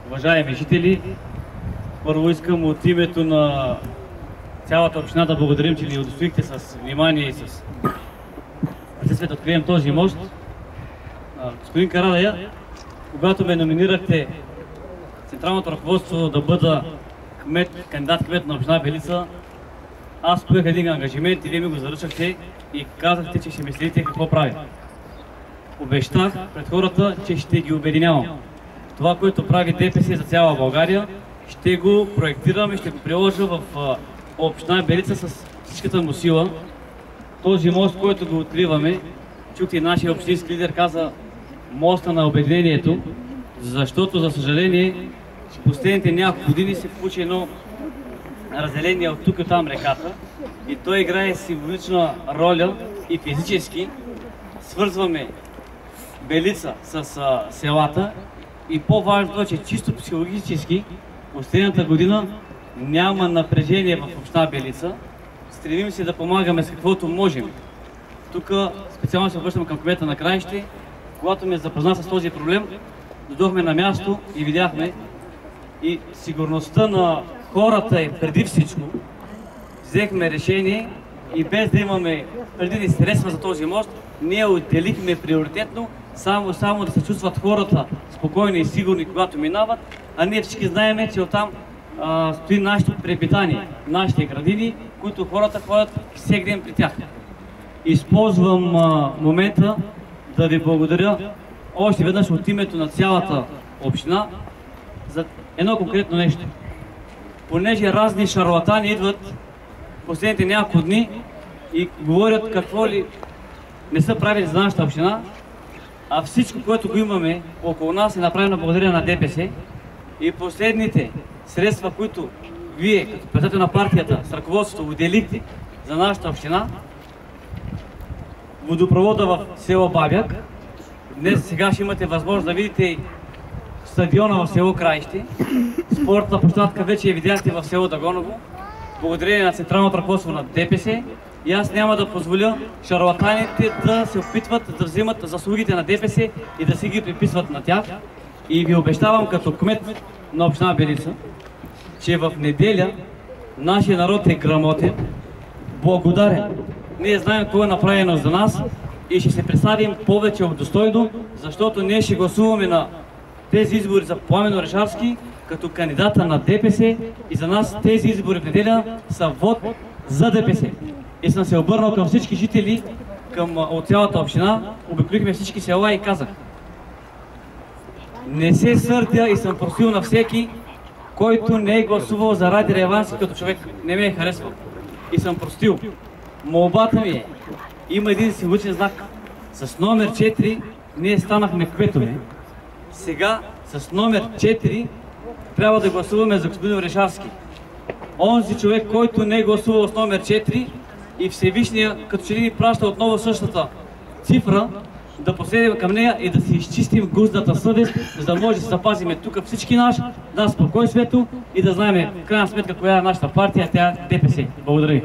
Уважаеми жители, първо искам от името на цялата община да благодарим, че ни удостоихте с внимание и с присъствие да открием този мост. Господин Карадайъ, когато ме номинирахте централното ръководство да бъда кандидат-кмет на община Белица, аз поех един ангажимент и вие ми го заръчахте и казахте, че ще ми следите какво правя. Обещах пред хората, че ще ги обединявам. Това, което прави ДПС за цяла България, ще го проектирам и ще го приложа в община Белица с всичката му сила. Този мост, който го откриваме, чухте и нашия общински лидер каза моста на обединението, защото, за съжаление, в последните няколко години се получи едно разделение от тук и там реката и той играе символична роля и физически свързваме Белица с селата и по-важното е, че чисто психологически последната година няма напрежение в община Белица. Стремим се да помагаме с каквото можем. Тук специално се обръщам към кмета на Краище. Когато ме запозна с този проблем, дойдохме на място и видяхме и сигурността на хората е преди всичко. Взехме решение и без да имаме предвидени средства за този мост, ние отделихме приоритетно само да се чувстват хората спокойни и сигурни, когато минават, а ние всички знаем, че оттам стои нашето препитание, нашите градини, които хората ходят всеки ден при тях. Използвам момента да ви благодаря още веднъж от името на цялата община за едно конкретно нещо. Понеже разни шарлатани идват последните няколко дни и говорят какво ли не са правили за нашата община, а всичко, което го имаме около нас е направено благодарение на ДПС и последните средства, които вие, като председател на партията, с ръководството отделихте за нашата община, водопровода в село Бабяк. Днес сега ще имате възможност да видите стадиона в село Краище. Спортна площадка вече я видяхте в село Дагоново. Благодарение на централното ръководство на ДПС. И аз няма да позволя шарлатаните да се опитват да вземат заслугите на ДПС и да си ги приписват на тях. И ви обещавам като кмет на община Белица, че в неделя нашия народ е грамотен, благодарен. Ние знаем какво е направено за нас и ще се представим повече от достойно, защото ние ще гласуваме на тези избори за Пламен Орешарски като кандидата на ДПС и за нас тези избори в неделя са вод за ДПС. И съм се обърнал към всички жители от цялата община, обиколихме всички села и казах: не се сърдя и съм простил на всеки, който не е гласувал за Ради Ревански като човек, не ме е харесвал. И съм простил. Молбата ми е, има един символичен знак. С номер 4 ние станахме кметове. Сега с номер 4 трябва да гласуваме за господин Орешарски. Онзи човек, който не е гласувал с номер 4 и Всевишния като че ли ни праща отново същата цифра, да последим към нея и да си изчистим гузната съвест, за да може да се запазим тук всички да спокойствието и да знаем в крайна сметка коя е нашата партия, тя е ДПС. Благодаря ви.